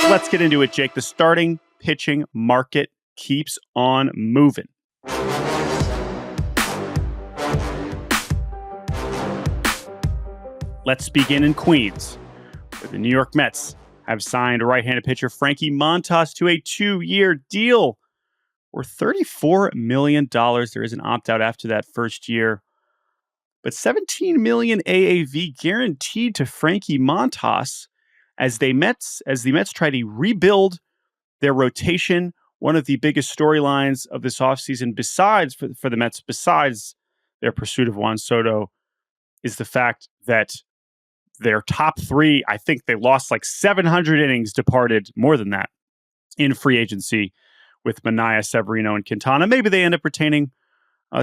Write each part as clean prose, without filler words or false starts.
Let's get into it, Jake. The starting pitching market keeps on moving. Let's begin in Queens, where the New York Mets have signed right-handed pitcher Frankie Montas to a 2-year deal worth $34 million. There is an opt-out after that first year, but $17 million AAV guaranteed to Frankie Montas as the Mets try to rebuild their rotation. One of the biggest storylines of this offseason, besides for the Mets, besides their pursuit of Juan Soto, is the fact that their top three, I think they lost like 700 innings, departed, more than that, in free agency with Manaea, Severino, and Quintana. Maybe they end up retaining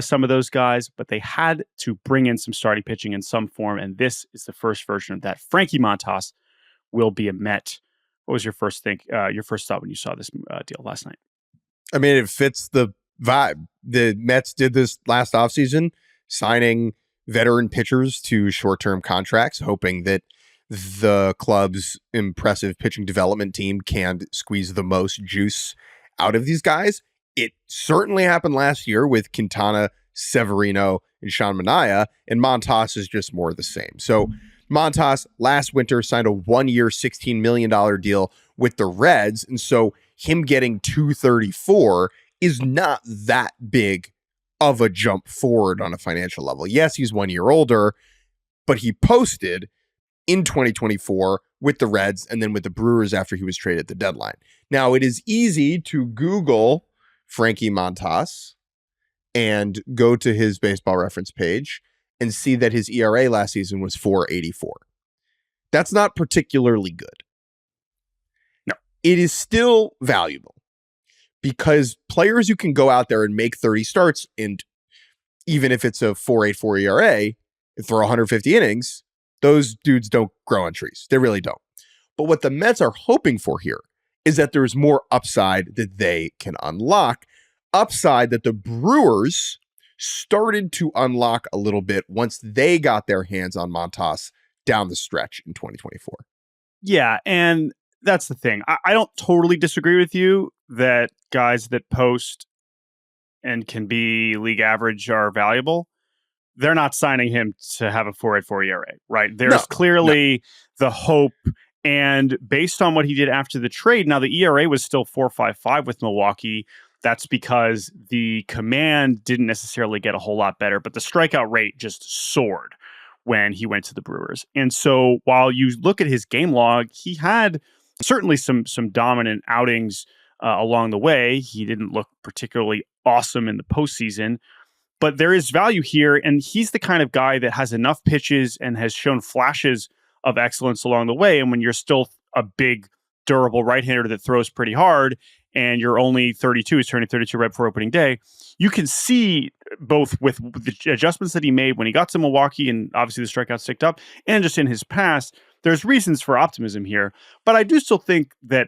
some of those guys, but they had to bring in some starting pitching in some form, and this is the first version of that. Frankie Montas will be a Met. What was your first thought when you saw this deal last night? I mean, it fits the vibe. The Mets did this last offseason, signing veteran pitchers to short-term contracts, hoping that the club's impressive pitching development team can squeeze the most juice out of these guys. It certainly happened last year with Quintana, Severino, and Sean Manaea, and Montas is just more of the same. So Montas last winter signed a 1-year, $16 million deal with the Reds, and so him getting $234 is not that big of a jump forward on a financial level. Yes, he's 1 year older, but he posted in 2024 with the Reds and then with the Brewers after he was traded at the deadline. Now, it is easy to Google Frankie Montas and go to his baseball reference page and see that his ERA last season was 4.84. That's not particularly good. No, it is still valuable, because players who can go out there and make 30 starts, and even if it's a 4.84 ERA for 150 innings, those dudes don't grow on trees. They really don't. But what the Mets are hoping for here is that there's more upside that they can unlock. Upside that the Brewers started to unlock a little bit once they got their hands on Montas down the stretch in 2024. Yeah, and that's the thing. I don't totally disagree with you that guys that post and can be league average are valuable. They're not signing him to have a 4.84 ERA, right? There's clearly the hope, and based on what he did after the trade, now the ERA was still 4.55 with Milwaukee. That's because the command didn't necessarily get a whole lot better, but the strikeout rate just soared when he went to the Brewers. And so while you look at his game log, he had certainly some dominant outings along the way. He didn't look particularly awesome in the postseason, but there is value here. And he's the kind of guy that has enough pitches and has shown flashes of excellence along the way. And when you're still a big, durable right-hander that throws pretty hard, and you're only 32, he's turning 32 right before opening day, you can see both with the adjustments that he made when he got to Milwaukee, and obviously the strikeouts ticked up, and just in his past, there's reasons for optimism here. But I do still think that,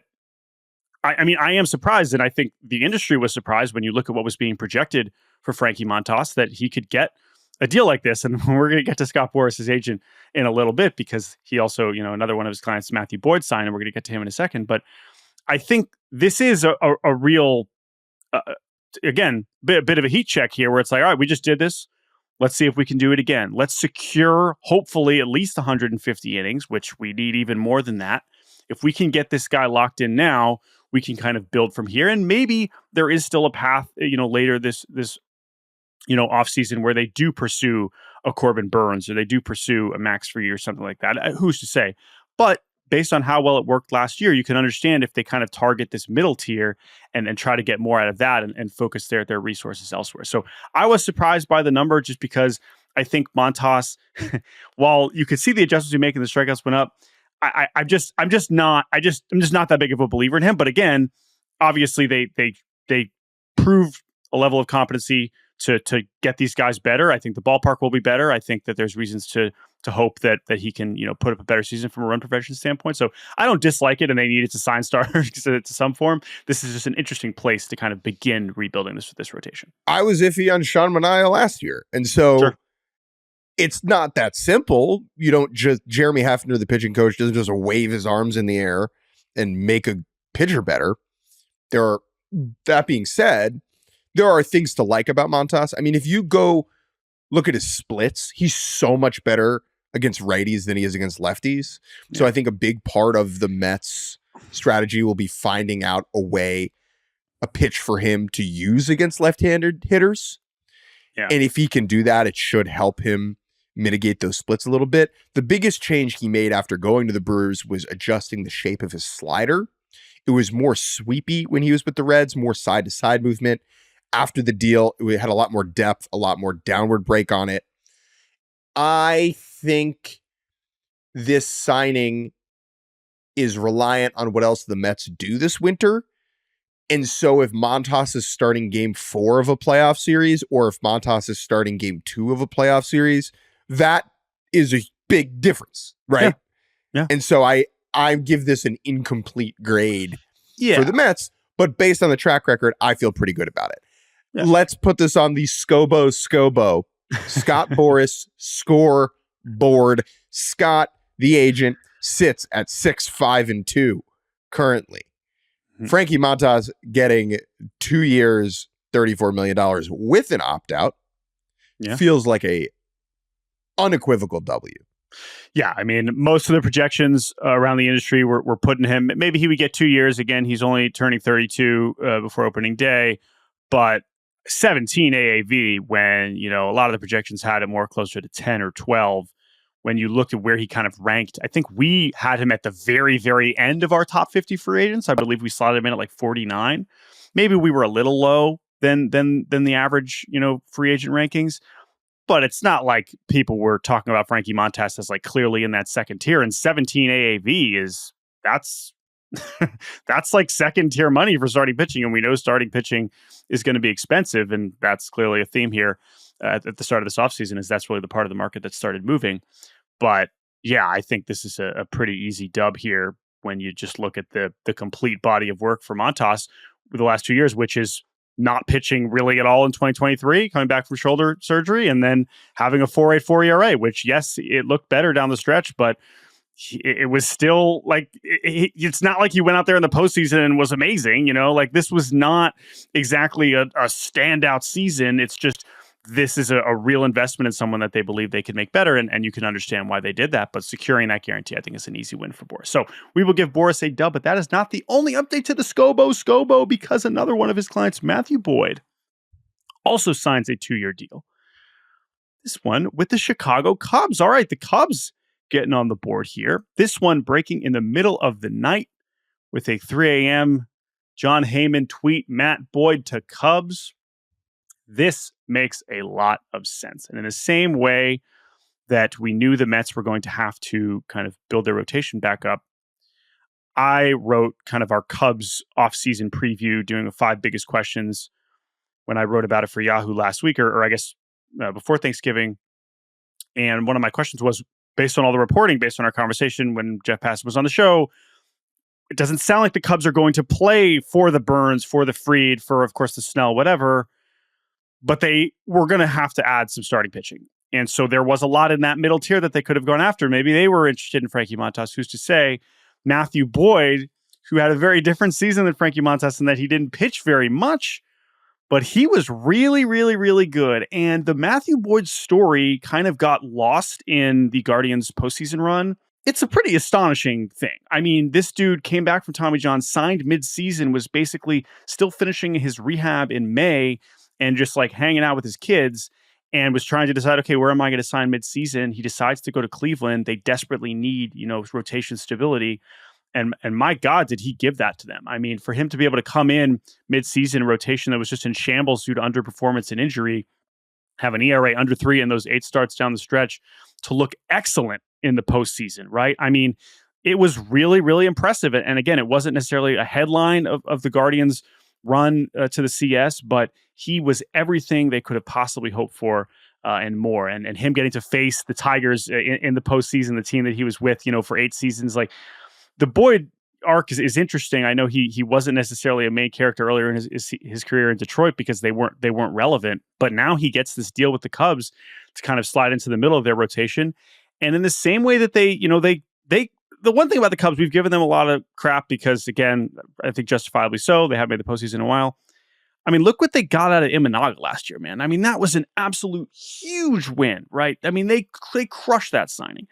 I mean, I am surprised, and I think the industry was surprised when you look at what was being projected for Frankie Montas, that he could get a deal like this. And we're going to get to Scott Boras, his agent, in a little bit, because he also, another one of his clients, Matthew Boyd, signed, and we're going to get to him in a second. But I think this is a real, again, bit of a heat check here, where it's like, all right, we just did this. Let's see if we can do it again. Let's secure, hopefully, at least 150 innings, which we need even more than that. If we can get this guy locked in now, we can kind of build from here. And maybe there is still a path, later this offseason, where they do pursue a Corbin Burns, or they do pursue a Max Fried or something like that. Who's to say? But based on how well it worked last year, you can understand if they kind of target this middle tier and try to get more out of that and focus their resources elsewhere. So I was surprised by the number, just because I think Montas, while you could see the adjustments we make and the strikeouts went up, I'm just not that big of a believer in him. But again, obviously they proved a level of competency to get these guys better. I think the ballpark will be better. I think that there's reasons to hope that he can, put up a better season from a run prevention standpoint. So I don't dislike it, and they needed to sign starters to some form. This is just an interesting place to kind of begin rebuilding this rotation. I was iffy on Sean Manaea last year, and so sure. It's not that simple. You don't just, Jeremy Hafner, the pitching coach, doesn't just wave his arms in the air and make a pitcher better. That being said, there are things to like about Montas. I mean, if you go look at his splits, he's so much better against righties than he is against lefties. So I think a big part of the Mets strategy will be finding out a pitch for him to use against left-handed hitters. Yeah. And if he can do that, it should help him mitigate those splits a little bit. The biggest change he made after going to the Brewers was adjusting the shape of his slider. It was more sweepy when he was with the Reds, more side-to-side movement. After the deal, it had a lot more depth, a lot more downward break on it. I think this signing is reliant on what else the Mets do this winter. And so if Montas is starting game 4 of a playoff series, or if Montas is starting game 2 of a playoff series, that is a big difference, right? Yeah. And so I give this an incomplete grade for the Mets, but based on the track record, I feel pretty good about it. Yeah. Let's put this on the Scobo. Scott Boras scoreboard. Scott, the agent, sits at 6-5-2 currently. Frankie Montas getting 2 years, $34 million with an opt-out feels like a unequivocal W. Yeah, I mean, most of the projections around the industry were putting him, maybe he would get 2 years. Again, he's only turning 32 before opening day, but 17 AAV when, a lot of the projections had him more closer to 10 or 12. When you looked at where he kind of ranked, I think we had him at the very, very end of our top 50 free agents. I believe we slotted him in at like 49. Maybe we were a little low than the average, free agent rankings. But it's not like people were talking about Frankie Montas as like clearly in that second tier. And 17 AAV that's like second tier money for starting pitching. And we know starting pitching is going to be expensive. And that's clearly a theme here at the start of this offseason, is that's really the part of the market that started moving. But yeah, I think this is a pretty easy dub here when you just look at the complete body of work for Montas with the last 2 years, which is not pitching really at all in 2023, coming back from shoulder surgery, and then having a 4.84 ERA, which, yes, it looked better down the stretch, but it was still like, it's not like he went out there in the postseason and was amazing, like this was not exactly a standout season. It's just, this is a real investment in someone that they believe they can make better, and you can understand why they did that. But securing that guarantee, I think, is an easy win for Boras. So we will give Boras a dub, but that is not the only update to the Scobo, because another one of his clients, Matthew Boyd, also signs a 2-year deal. This one with the Chicago Cubs. All right, the Cubs getting on the board here. This one breaking in the middle of the night with a 3 a.m. John Heyman tweet, Matt Boyd to Cubs. This makes a lot of sense. And in the same way that we knew the Mets were going to have to kind of build their rotation back up, I wrote kind of our Cubs offseason preview, doing the 5 biggest questions when I wrote about it for Yahoo last week, or I guess before Thanksgiving. And one of my questions was, based on all the reporting, based on our conversation when Jeff Passan was on the show, it doesn't sound like the Cubs are going to play for the Burns, for the Fried, for, of course, the Snell, whatever. But they were going to have to add some starting pitching. And so there was a lot in that middle tier that they could have gone after. Maybe they were interested in Frankie Montas. Who's to say? Matthew Boyd, who had a very different season than Frankie Montas in that he didn't pitch very much, but he was really, really, really good. And the Matthew Boyd story kind of got lost in the Guardians postseason run. It's a pretty astonishing thing. I mean, this dude came back from Tommy John, signed mid-season, was basically still finishing his rehab in May, and just like hanging out with his kids, and was trying to decide, okay, where am I going to sign mid-season? He decides to go to Cleveland. They desperately need, rotation stability. And my God, did he give that to them? I mean, for him to be able to come in mid-season rotation that was just in shambles due to underperformance and injury, have an ERA under 3 in those 8 starts down the stretch, to look excellent in the postseason, right? I mean, it was really, really impressive. And again, it wasn't necessarily a headline of the Guardians' run to the CS, but he was everything they could have possibly hoped for and more. And him getting to face the Tigers in the postseason, the team that he was with, for 8 seasons, like the Boyd arc is interesting. I know he wasn't necessarily a main character earlier in his career in Detroit because they weren't relevant, but now he gets this deal with the Cubs to kind of slide into the middle of their rotation. And in the same way that the the one thing about the Cubs, we've given them a lot of crap because, again, I think justifiably so. They haven't made the postseason in a while. I mean, look what they got out of Imanaga last year, man. I mean, that was an absolute huge win, right? I mean, they crushed that signing.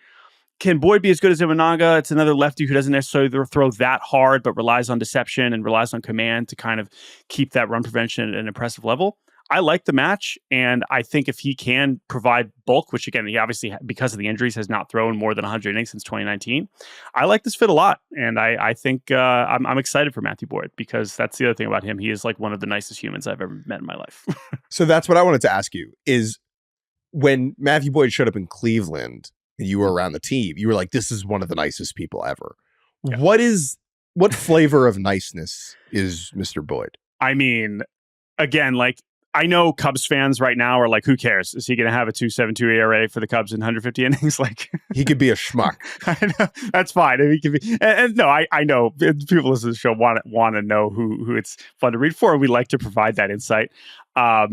Can Boyd be as good as Imanaga? It's another lefty who doesn't necessarily throw that hard, but relies on deception and relies on command to kind of keep that run prevention at an impressive level. I like the match, and I think if he can provide bulk, which again, he obviously, because of the injuries, has not thrown more than 100 innings since 2019. I like this fit a lot, and I think I'm excited for Matthew Boyd because that's the other thing about him. He is like one of the nicest humans I've ever met in my life. So that's what I wanted to ask you is when Matthew Boyd showed up in Cleveland and you were around the team, you were like, this is one of the nicest people ever. Yeah. What flavor of niceness is Mr. Boyd? I mean, again, like, I know Cubs fans right now are like, who cares? Is he going to have a 2.72 ERA for the Cubs in 150 innings? Like, he could be a schmuck. I know, that's fine. I mean, he could be, and no, I know people listening to the show want to know who it's fun to read for, and we like to provide that insight. I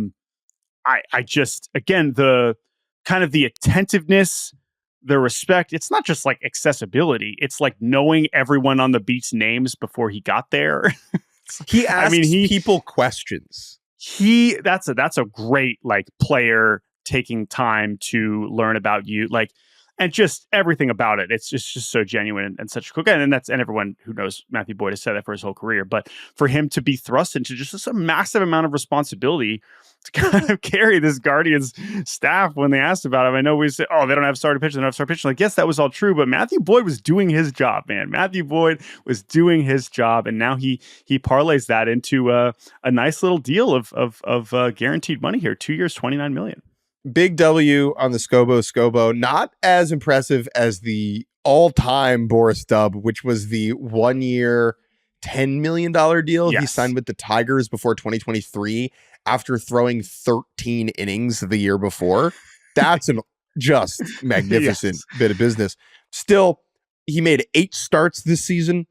just, again, the kind of the attentiveness, the respect. It's not just like accessibility. It's like knowing everyone on the beat's names before he got there. He asks people questions. That's a great like player taking time to learn about you, like, and just everything about it. It's just so genuine and such cool. And everyone who knows Matthew Boyd has said that for his whole career. But for him to be thrust into just a massive amount of responsibility to kind of carry this Guardians staff when they asked about him. I know we said, oh, they don't have starting pitchers, they don't have starting pitchers. Like, yes, that was all true, but Matthew Boyd was doing his job, man. Matthew Boyd was doing his job, and now he parlays that into a nice little deal of guaranteed money here. 2 years, $29 million. Big W on the Scobo. Not as impressive as the all-time Boris Dub, which was the 1 year, $10 million deal he signed with the Tigers before 2023 after throwing 13 innings the year before. That's an just magnificent bit of business. Still, he made 8 starts this season,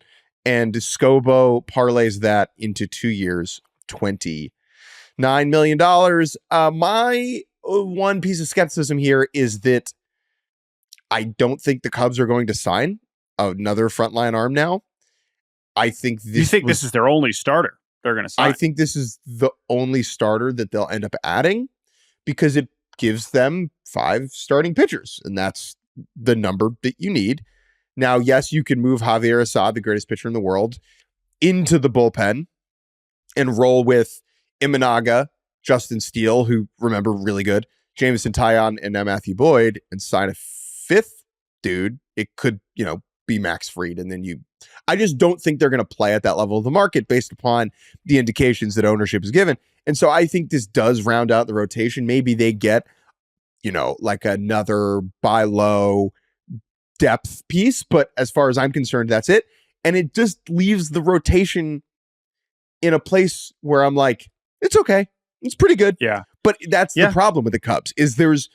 and Scobo parlays that into 2 years, $29 million. My one piece of skepticism here is that I don't think the Cubs are going to sign another frontline arm now. I think this. You think this is their only starter they're going to sign? I think this is the only starter that they'll end up adding because it gives them 5 starting pitchers, and that's the number that you need. Now, yes, you can move Javier Assad, the greatest pitcher in the world, into the bullpen and roll with Imanaga, Justin Steele, who, remember, really good, Jameson Taillon, and now Matthew Boyd, and sign a 5th dude. It could, be Max Fried, and then I just don't think they're going to play at that level of the market based upon the indications that ownership is given. And so I think this does round out the rotation. Maybe they get, like another buy low depth piece, but as far as I'm concerned, that's it. And it just leaves the rotation in a place where I'm like, it's okay. It's pretty good. Yeah. But that's the problem with the Cubs is there's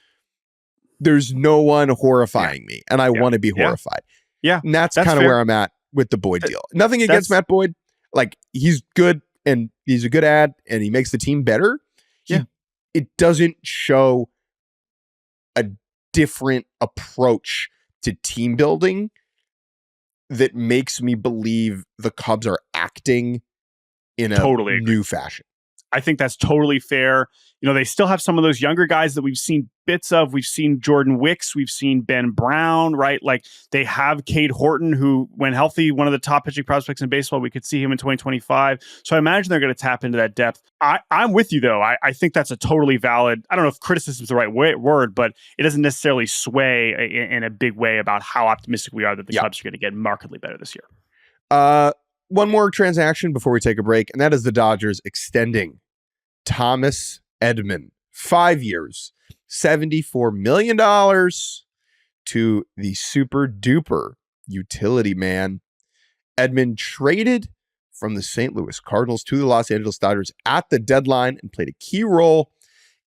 no one horrifying me, and I want to be horrified. Yeah. And that's kind of where I'm at with the Boyd deal. Nothing against Matt Boyd. Like, he's good and he's a good ad and he makes the team better. It doesn't show a different approach to team building that makes me believe the Cubs are acting in a new fashion. I think that's totally fair. They still have some of those younger guys that we've seen bits of. We've seen Jordan Wicks. We've seen Ben Brown, right? Like, they have Cade Horton, who, when healthy, one of the top pitching prospects in baseball. We could see him in 2025. So I imagine they're going to tap into that depth. I'm with you, though. I think that's a totally valid, I don't know if criticism is the right word, but it doesn't necessarily sway in a big way about how optimistic we are that the Cubs are going to get markedly better this year. One more transaction before we take a break, and that is the Dodgers extending Thomas Edman, 5 years, $74 million to the super duper utility man. Edman traded from the St. Louis Cardinals to the Los Angeles Dodgers at the deadline and played a key role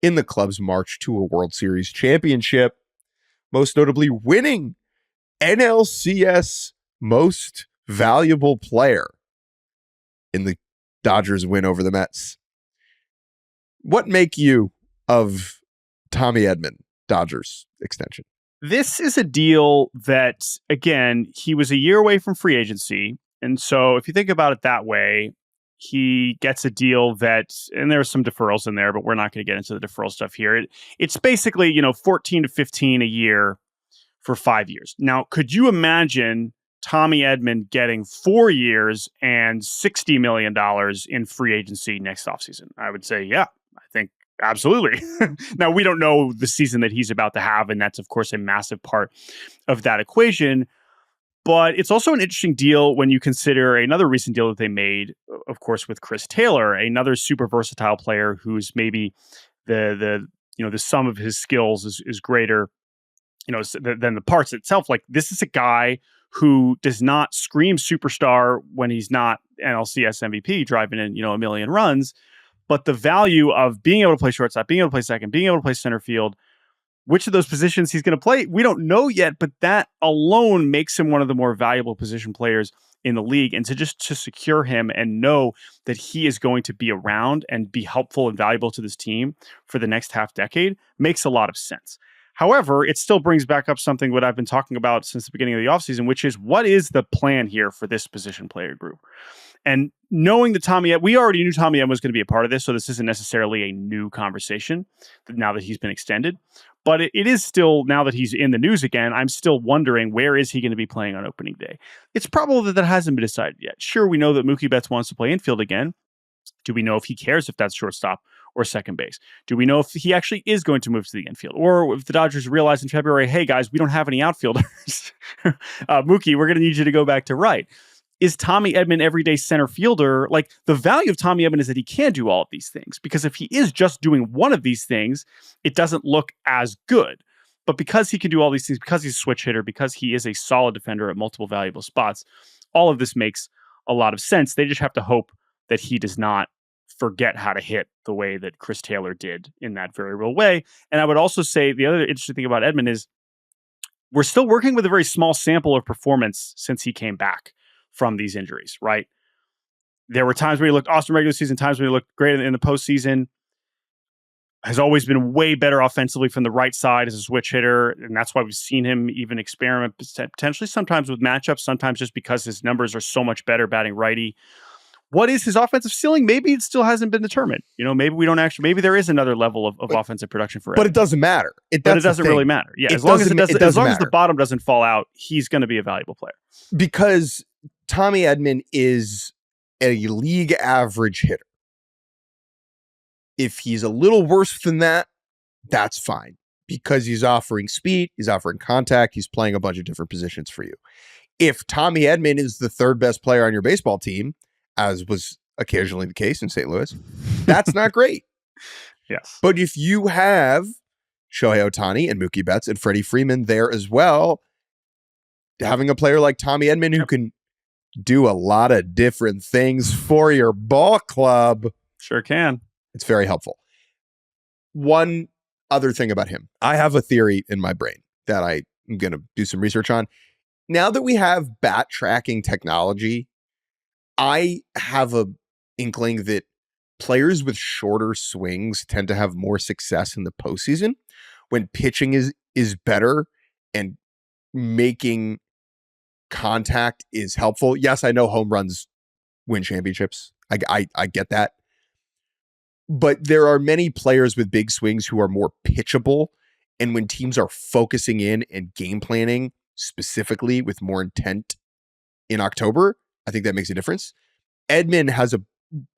in the club's march to a World Series championship, most notably winning NLCS Most Valuable Player in the Dodgers win over the Mets. What make you of Tommy Edman, Dodgers extension? This is a deal that, again, he was a year away from free agency. And so if you think about it that way, he gets a deal that, and there's some deferrals in there, but we're not going to get into the deferral stuff here. It's basically, 14 to 15 a year for 5 years. Now, could you imagine Tommy Edman getting 4 years and $60 million in free agency next offseason? I would say, yeah, I think absolutely. Now, we don't know the season that he's about to have, and that's, of course, a massive part of that equation. But it's also an interesting deal when you consider another recent deal that they made, of course, with Chris Taylor, another super versatile player who's maybe the sum of his skills is greater, than the parts itself. Like, this is a guy who does not scream superstar when he's not NLCS MVP driving in, a million runs, but the value of being able to play shortstop, being able to play second, being able to play center field, which of those positions he's going to play, we don't know yet, but that alone makes him one of the more valuable position players in the league. And to secure him and know that he is going to be around and be helpful and valuable to this team for the next half decade makes a lot of sense. However, it still brings back up something what I've been talking about since the beginning of the offseason, which is, what is the plan here for this position player group? And knowing that we already knew Tommy M was going to be a part of this, so this isn't necessarily a new conversation now that he's been extended. But it is still, now that he's in the news again, I'm still wondering, where is he going to be playing on opening day? It's probable that hasn't been decided yet. Sure, we know that Mookie Betts wants to play infield again. Do we know if he cares if that's shortstop or second base? Do we know if he actually is going to move to the infield? Or if the Dodgers realize in February, hey guys, we don't have any outfielders. Mookie, we're going to need you to go back to right. Is Tommy Edman everyday center fielder? Like, the value of Tommy Edman is that he can do all of these things, because if he is just doing one of these things, it doesn't look as good. But because he can do all these things, because he's a switch hitter, because he is a solid defender at multiple valuable spots, all of this makes a lot of sense. They just have to hope that he does not forget how to hit the way that Chris Taylor did in that very real way. And I would also say the other interesting thing about Edman is we're still working with a very small sample of performance since he came back from these injuries, right? There were times where he looked awesome regular season, times when he looked great in the postseason. Has always been way better offensively from the right side as a switch hitter, and that's why we've seen him even experiment potentially sometimes with matchups, sometimes just because his numbers are so much better batting righty. What is his offensive ceiling? Maybe it still hasn't been determined. Maybe there is another level of offensive production for him. But it doesn't matter. It doesn't really matter. Yeah, as long as the bottom doesn't fall out, he's going to be a valuable player. Because Tommy Edman is a league average hitter. If he's a little worse than that, that's fine, because he's offering speed, he's offering contact, he's playing a bunch of different positions for you. If Tommy Edman is the third best player on your baseball team, as was occasionally the case in St. Louis, that's not great. Yes. But if you have Shohei Ohtani and Mookie Betts and Freddie Freeman there as well, having a player like Tommy Edman who can do a lot of different things for your ball club. Sure can. It's very helpful. One other thing about him. I have a theory in my brain that I'm going to do some research on. Now that we have bat tracking technology, I have a inkling that players with shorter swings tend to have more success in the postseason when pitching is better and making contact is helpful. Yes, I know home runs win championships. I get that. But there are many players with big swings who are more pitchable. And when teams are focusing in and game planning specifically with more intent in October, I think that makes a difference. Edman has a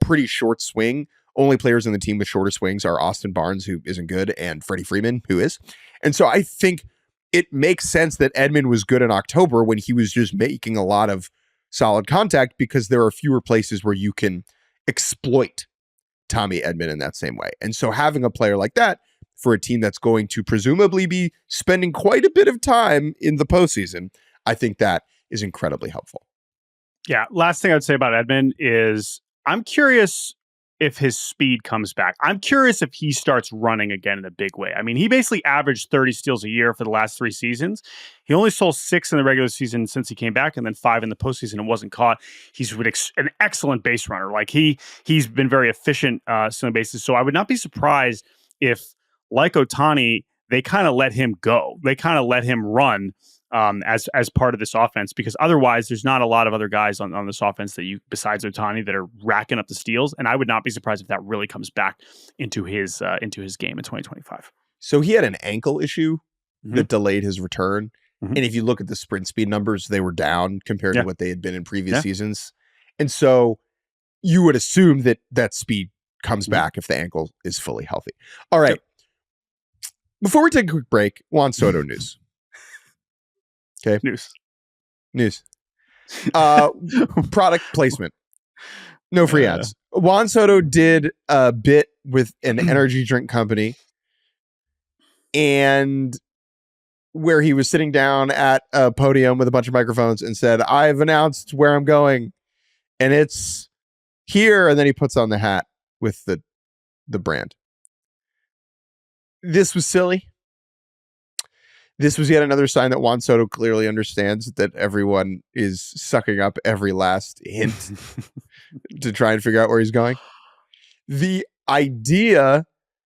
pretty short swing. Only players in the team with shorter swings are Austin Barnes, who isn't good, and Freddie Freeman, who is. And so I think it makes sense that Edman was good in October when he was just making a lot of solid contact, because there are fewer places where you can exploit Tommy Edman in that same way. And so having a player like that for a team that's going to presumably be spending quite a bit of time in the postseason, I think that is incredibly helpful. Yeah. Last thing I would say about Edman is I'm curious if his speed comes back. I'm curious if he starts running again in a big way. I mean, he basically averaged 30 steals a year for the last 3 seasons. He only stole 6 in the regular season since he came back, and then 5 in the postseason and wasn't caught. He's an excellent base runner. Like he's been very efficient stealing bases. So I would not be surprised if, like Ohtani, they kind of let him go. They kind of let him run as part of this offense, because otherwise there's not a lot of other guys on this offense that you, besides Ohtani, that are racking up the steals. And I would not be surprised if that really comes back into his game in 2025. So he had an ankle issue that delayed his return. Mm-hmm. And if you look at the sprint speed numbers, they were down compared to what they had been in previous seasons. And so you would assume that speed comes back if the ankle is fully healthy. All right. Before we take a quick break, Juan Soto news. Okay. News. Product placement. No free ads. Juan Soto did a bit with an energy drink company, and where he was sitting down at a podium with a bunch of microphones and said, "I've announced where I'm going, and it's here." And then he puts on the hat with the brand. This was silly. This was yet another sign that Juan Soto clearly understands that everyone is sucking up every last hint to try and figure out where he's going. The idea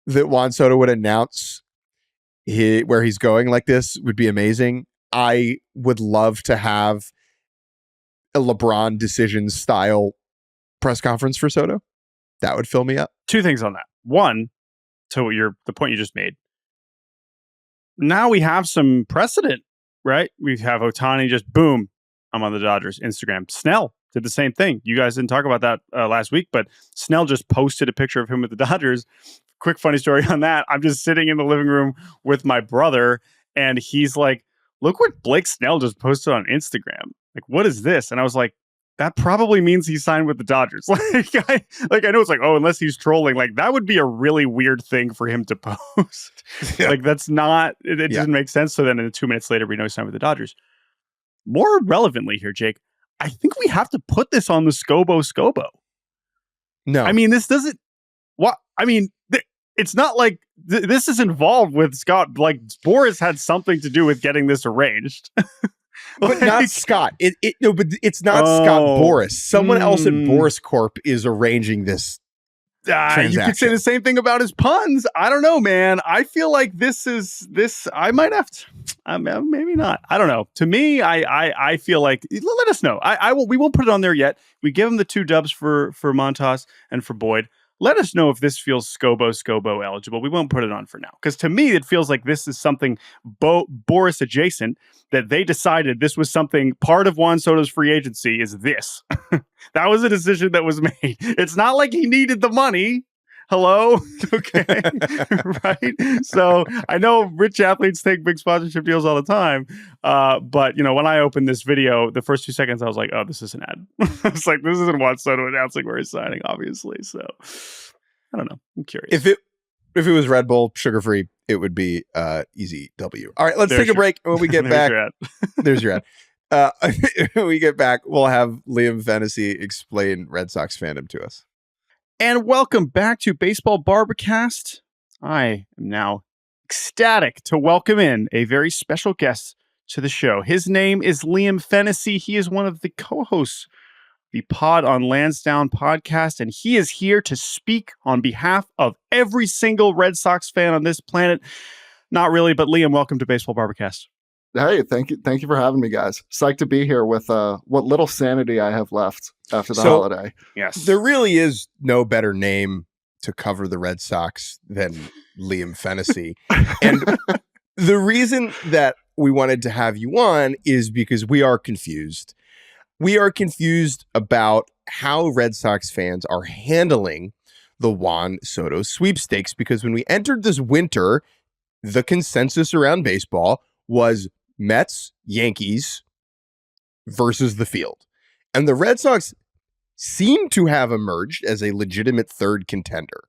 that Juan Soto would announce where he's going like this would be amazing. I would love to have a LeBron decision style press conference for Soto. That would fill me up. Two things on that. One, to the point you just made. Now we have some precedent, right? We have Ohtani just boom, I'm on the Dodgers. Instagram. Snell did the same thing. You guys didn't talk about that last week, but Snell just posted a picture of him with the Dodgers. Quick funny story on that. I'm just sitting in the living room with my brother, and he's like, "Look what Blake Snell just posted on Instagram. Like, what is this?" And I was like, that probably means he signed with the Dodgers. I know it's like, oh, unless he's trolling, like that would be a really weird thing for him to post. Like that's not, it doesn't make sense. So then 2 minutes later, we know he signed with the Dodgers. More relevantly here, Jake, I think we have to put this on the Scobo. No. I mean, this doesn't, it's not like this is involved with Scott. Like Boris had something to do with getting this arranged. But not Scott. But it's not Scott Boris. Someone else at Boris Corp is arranging this transaction. You could say the same thing about his puns. I don't know, man. I feel like this. I might have to. Maybe not. I don't know. To me, I feel like. Let us know. We won't put it on there yet. We give him the 2 dubs for Montas and for Boyd. Let us know if this feels Scobo eligible. We won't put it on for now. Because to me, it feels like this is something Boris adjacent, that they decided this was something part of Juan Soto's free agency is this. That was a decision that was made. It's not like he needed the money. Hello? Okay. Right? So I know rich athletes take big sponsorship deals all the time. But, when I opened this video, the first 2 seconds, I was like, oh, this is an ad. It's like, this isn't Juan Soto announcing where he's signing, obviously. So I don't know. I'm curious. If it was Red Bull sugar-free, it would be easy W. All right, let's take a break. When we get back, there's your ad. When we get back, we'll have Liam Fennessy explain Red Sox fandom to us. And welcome back to Baseball Barbercast. I am now ecstatic to welcome in a very special guest to the show. His name is Liam Fennessy. He is one of the co-hosts of the Pod on Lansdowne podcast, and he is here to speak on behalf of every single Red Sox fan on this planet. Not really, but Liam, welcome to Baseball Barbercast. Hey, thank you for having me, guys. Psyched to be here with what little sanity I have left after the holiday. Yes, there really is no better name to cover the Red Sox than Liam Fennessy. And the reason that we wanted to have you on is because we are confused. We are confused about how Red Sox fans are handling the Juan Soto sweepstakes, because when we entered this winter, the consensus around baseball was Mets, Yankees versus the field. And the Red Sox seem to have emerged as a legitimate third contender.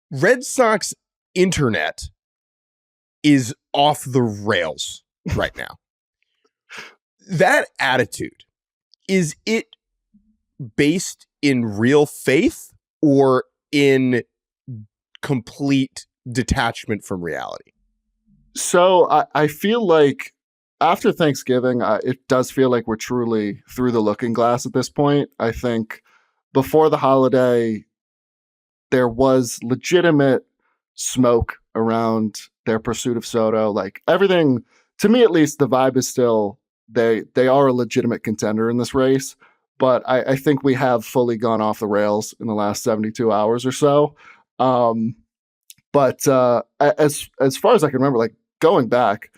Red Sox internet is off the rails right now. That attitude, is it based in real faith or in complete detachment from reality? So I feel like after Thanksgiving, it does feel like we're truly through the looking glass at this point. I think before the holiday, there was legitimate smoke around their pursuit of Soto, like everything, to me at least, the vibe is still they are a legitimate contender in this race. But I think we have fully gone off the rails in the last 72 hours or so. But as far as I can remember, like going back,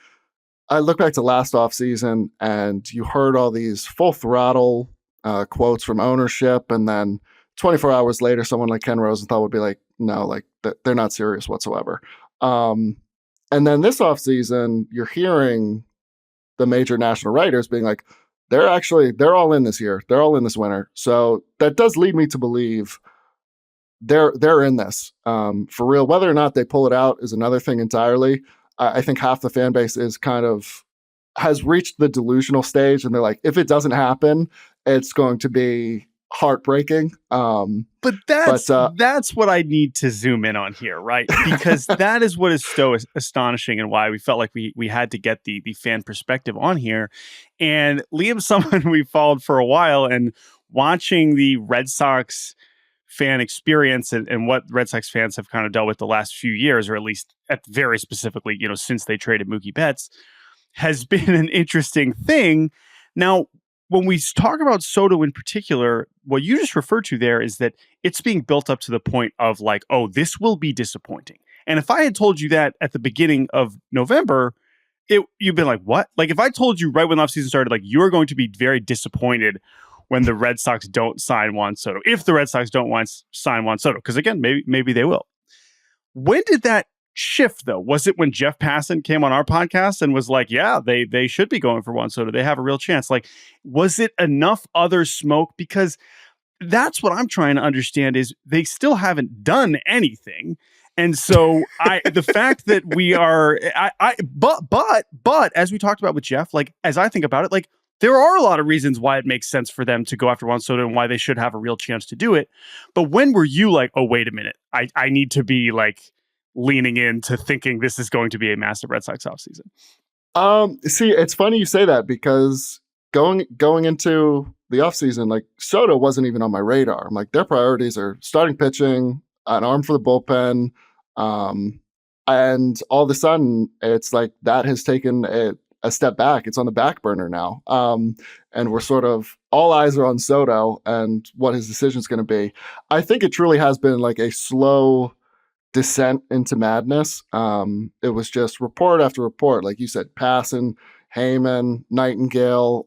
I look back to last offseason and you heard all these full throttle quotes from ownership. And then 24 hours later, someone like Ken Rosenthal would be like, no, like they're not serious whatsoever. And then this offseason, you're hearing the major national writers being like, they're all in this year. They're all in this winter. So that does lead me to believe they're in this for real. Whether or not they pull it out is another thing entirely. I think half the fan base has reached the delusional stage, and they're like, if it doesn't happen, it's going to be heartbreaking. But that's what I need to zoom in on here, right? Because that is what is so astonishing, and why we felt like we had to get the fan perspective on here. And Liam's someone we followed for a while, and watching the Red Sox fan experience and what Red Sox fans have kind of dealt with the last few years, or at least very specifically, since they traded Mookie Betts, has been an interesting thing. Now, when we talk about Soto in particular, what you just referred to there is that it's being built up to the point of like, oh, this will be disappointing. And if I had told you that at the beginning of November, you've been like, what? Like if I told you right when the offseason started, like you're going to be very disappointed when the Red Sox don't sign Juan Soto, if the Red Sox don't sign Juan Soto, because again, maybe they will. When did that shift though? Was it when Jeff Passan came on our podcast and was like, yeah, they should be going for Juan Soto. They have a real chance. Like, was it enough other smoke? Because that's what I'm trying to understand is they still haven't done anything. And so the fact that we are, but as we talked about with Jeff, like, as I think about it, like, there are a lot of reasons why it makes sense for them to go after Juan Soto and why they should have a real chance to do it. But when were you like, oh, wait a minute, I need to be like leaning into thinking this is going to be a massive Red Sox offseason? See, it's funny you say that, because going into the offseason, like Soto wasn't even on my radar. I'm like, their priorities are starting pitching, an arm for the bullpen. And all of a sudden it's like that has taken a step back. It's on the back burner now. And we're sort of, all eyes are on Soto and what his decision is going to be. I think it truly has been like a slow descent into madness. It was just report after report. Like you said, Passan, Heyman, Nightingale,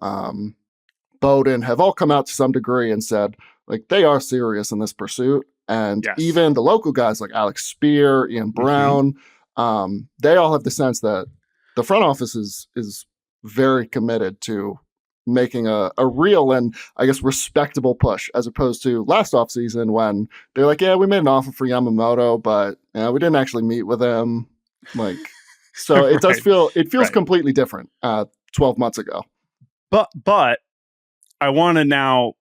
Bowden have all come out to some degree and said, like, they are serious in this pursuit. And yes, even the local guys like Alex Spear, Ian Brown, they all have the sense that the front office is very committed to making a real and I guess respectable push, as opposed to last offseason when they're like, yeah, we made an offer for Yamamoto, but we didn't actually meet with him. Like, so it does feels completely different 12 months ago. But I want to now,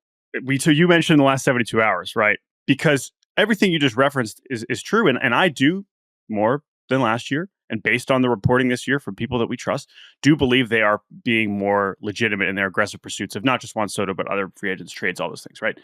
so you mentioned the last 72 hours, right? Because everything you just referenced is true. And I do more than last year. And based on the reporting this year from people that we trust, do believe they are being more legitimate in their aggressive pursuits of not just Juan Soto, but other free agents, trades, all those things, right?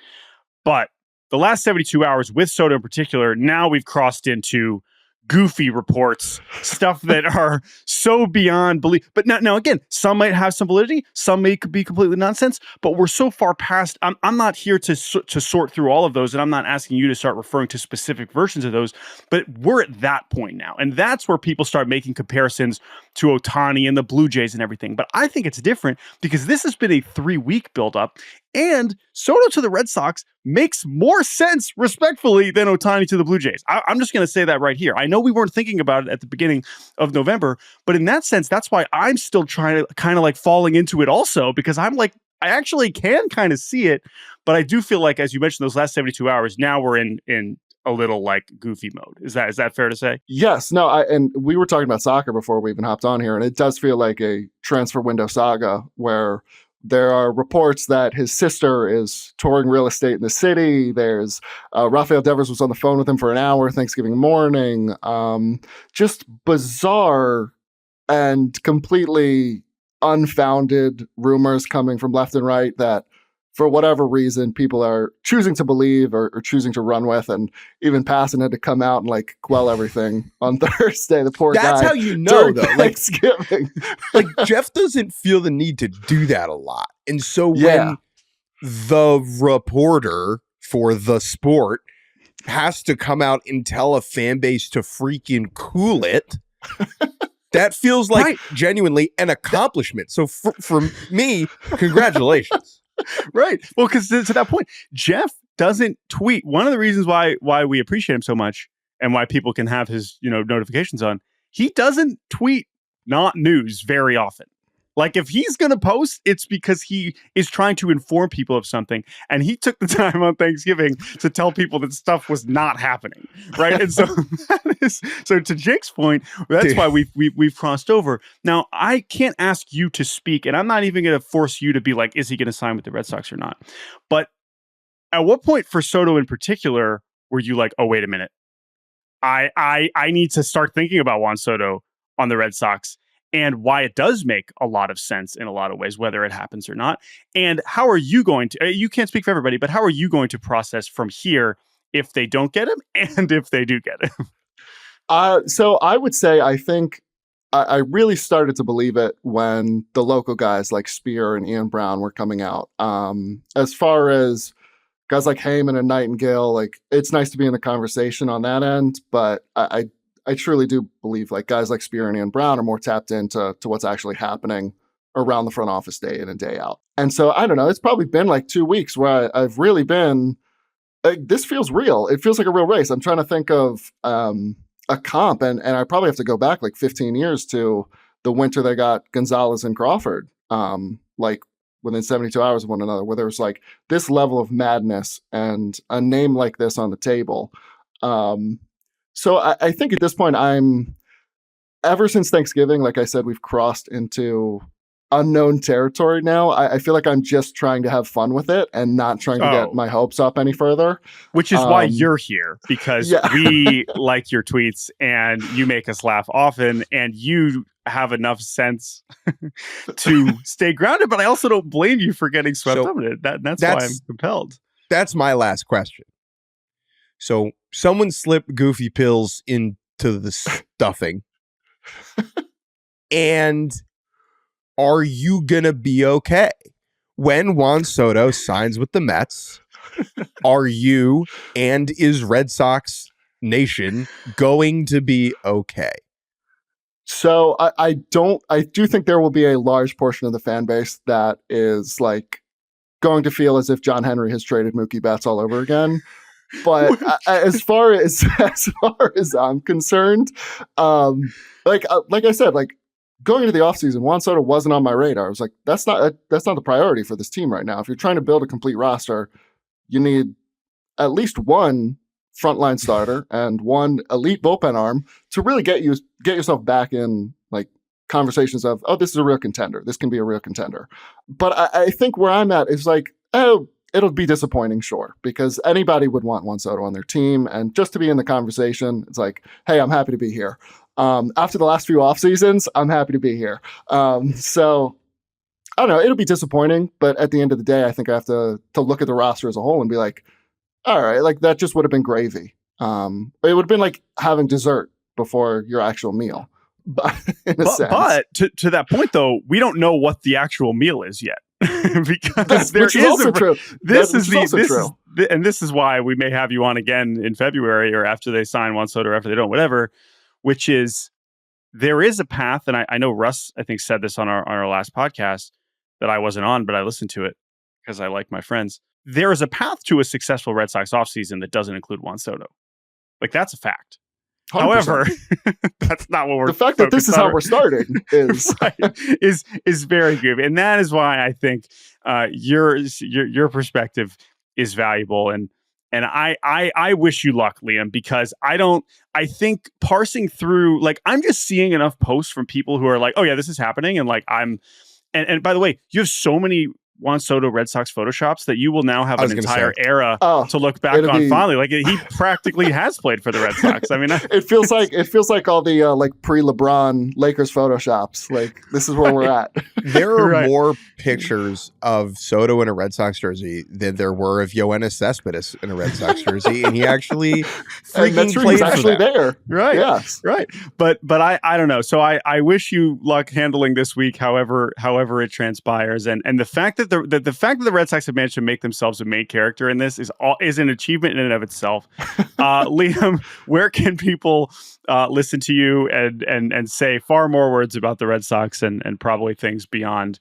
But the last 72 hours with Soto in particular, now we've crossed into goofy reports, stuff that are so beyond belief. But now again, some might have some validity, some may be completely nonsense, but we're so far past, I'm not here to sort through all of those, and I'm not asking you to start referring to specific versions of those, but we're at that point now. And that's where people start making comparisons to Ohtani and the Blue Jays and everything. But I think it's different because this has been a 3-week buildup, and Soto to the Red Sox makes more sense, respectfully, than Ohtani to the Blue Jays. I'm just going to say that right here. I know we weren't thinking about it at the beginning of November, but in that sense, that's why I'm still trying to kind of like falling into it also, because I'm like, I actually can kind of see it, but I do feel like, as you mentioned, those last 72 hours, now we're in a little like goofy mode. Is that fair to say? Yes. No, and we were talking about soccer before we even hopped on here, and it does feel like a transfer window saga where there are reports that his sister is touring real estate in the city. There's Rafael Devers was on the phone with him for an hour Thanksgiving morning. Just bizarre and completely unfounded rumors coming from left and right that for whatever reason, people are choosing to believe or choosing to run with, and even Passan had to come out and like quell everything on Thursday. The poor guy. That's how you know, though. Thanksgiving. Like Jeff doesn't feel the need to do that a lot. And so Yeah. when the reporter for the sport has to come out and tell a fan base to freaking cool it, that feels like genuinely an accomplishment. So for me, congratulations. Right. Well, because to that point, Jeff doesn't tweet. One of the reasons why we appreciate him so much and why people can have his notifications on, he doesn't tweet not news very often. Like if he's going to post, it's because he is trying to inform people of something. And he took the time on Thanksgiving to tell people that stuff was not happening. Right. And so so to Jake's point, that's why we've crossed over. Now, I can't ask you to speak, and I'm not even going to force you to be like, is he going to sign with the Red Sox or not? But at what point for Soto in particular were you like, oh, wait a minute, I need to start thinking about Juan Soto on the Red Sox? And why it does make a lot of sense in a lot of ways, whether it happens or not. And how are you going to, you can't speak for everybody, but how are you going to process from here if they don't get him and if they do get him? So I would say, I think I really started to believe it when the local guys like Spear and Ian Brown were coming out. As far as guys like Heyman and Nightingale, like it's nice to be in the conversation on that end, but I truly do believe like guys like Spear and Ian Brown are more tapped into what's actually happening around the front office day in and day out. And so I don't know, it's probably been like 2 weeks where I've really been like, this feels real. It feels like a real race. I'm trying to think of a comp, and I probably have to go back like 15 years to the winter they got Gonzalez and Crawford, like within 72 hours of one another, where there was like this level of madness and a name like this on the table. So I think at this point, ever since Thanksgiving, like I said, we've crossed into unknown territory now. I feel like I'm just trying to have fun with it and not trying to get my hopes up any further. Which is why you're here, because we like your tweets and you make us laugh often and you have enough sense to stay grounded. But I also don't blame you for getting swept up in it. That's why I'm compelled. That's my last question. So someone slipped goofy pills into the stuffing. And are you going to be okay? When Juan Soto signs with the Mets, are you and is Red Sox Nation going to be okay? So I do think there will be a large portion of the fan base that is like going to feel as if John Henry has traded Mookie Betts all over again. But as far as I'm concerned, like I said, like going into the offseason, Juan Soto wasn't on my radar. I was like, that's not the priority for this team right now. If you're trying to build a complete roster, you need at least one frontline starter and one elite bullpen arm to really get yourself back in like conversations of, oh, this is a real contender. This can be a real contender. But I think where I'm at is like, oh, it'll be disappointing, sure, because anybody would want Juan Soto on their team. And just to be in the conversation, it's like, hey, I'm happy to be here. After the last few off seasons, I'm happy to be here. So I don't know, it'll be disappointing, but at the end of the day, I think I have to look at the roster as a whole and be like, all right, like that just would have been gravy. It would have been like having dessert before your actual meal. But to that point, though, we don't know what the actual meal is yet. Because which is also true. This is and this is why we may have you on again in February or after they sign Juan Soto or after they don't, whatever, which is there is a path. And I know Russ, I think, said this on our last podcast that I wasn't on, but I listened to it because I like my friends. There is a path to a successful Red Sox offseason that doesn't include Juan Soto. Like, that's a fact. 100%. However, that's not what we're. The fact that this is how we're starting is is very good, and that is why I think your perspective is valuable. And I wish you luck, Liam, because I think parsing through, like, I'm just seeing enough posts from people who are like, oh yeah, this is happening, and like and by the way, you have so many Juan Soto Red Sox photoshops that you will now have an entire era Oh, to look back on fondly. Like he practically has played for the Red Sox. I mean, it feels like all the like pre-LeBron Lakers photoshops. Like this is where we're at. There are more pictures of Soto in a Red Sox jersey than there were of Yoenis Cespedes in a Red Sox jersey, and he actually freaking played actually for that. there. Right. Yes. Right. But I don't know. So I wish you luck handling this week, however it transpires. And the fact that the fact that the Red Sox have managed to make themselves a main character in this is an achievement in and of itself. Liam, where can people listen to you and say far more words about the Red Sox and probably things beyond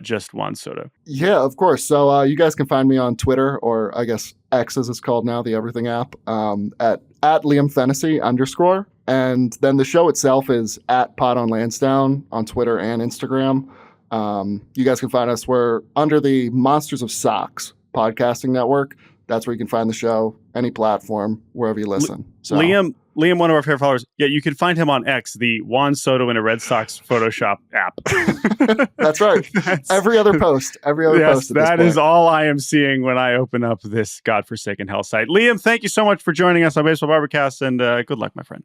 just Juan Soto? Yeah, of course. So you guys can find me on Twitter, or I guess X as it's called now, the Everything app, at Liam Fennessy _. And then the show itself is at Pod on Lansdowne on Twitter and Instagram. You guys can find us. We're under the Monsters of Sox podcasting network. That's where you can find the show, any platform, wherever you listen. So Liam, one of our favorite followers. Yeah, you can find him on X, the Juan Soto in a Red Sox Photoshop app. That's right. Every other post. Yes, that is all I am seeing when I open up this godforsaken hell site. Liam, thank you so much for joining us on Baseball Barbercast, and good luck, my friend.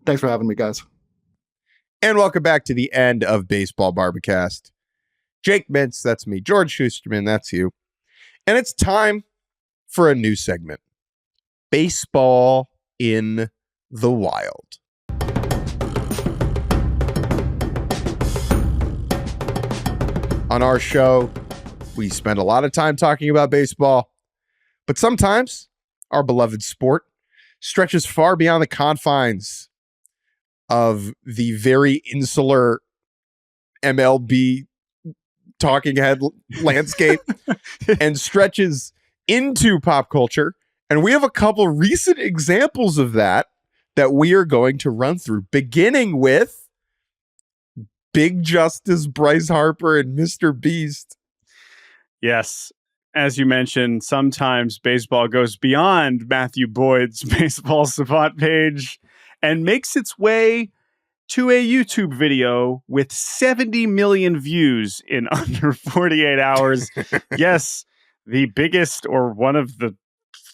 Thanks for having me, guys. And welcome back to the end of Baseball Barbercast. Jake Mintz, that's me. George Schusterman, that's you. And it's time for a new segment. Baseball in the Wild. On our show, we spend a lot of time talking about baseball, but sometimes our beloved sport stretches far beyond the confines of the very insular MLB talking head landscape and stretches into pop culture. And we have a couple recent examples of that we are going to run through, beginning with Big Justice Bryce Harper and MrBeast. Yes. As you mentioned, sometimes baseball goes beyond Matthew Boyd's Baseball Savant page and makes its way to a YouTube video with 70 million views in under 48 hours. Yes, the biggest, or one of the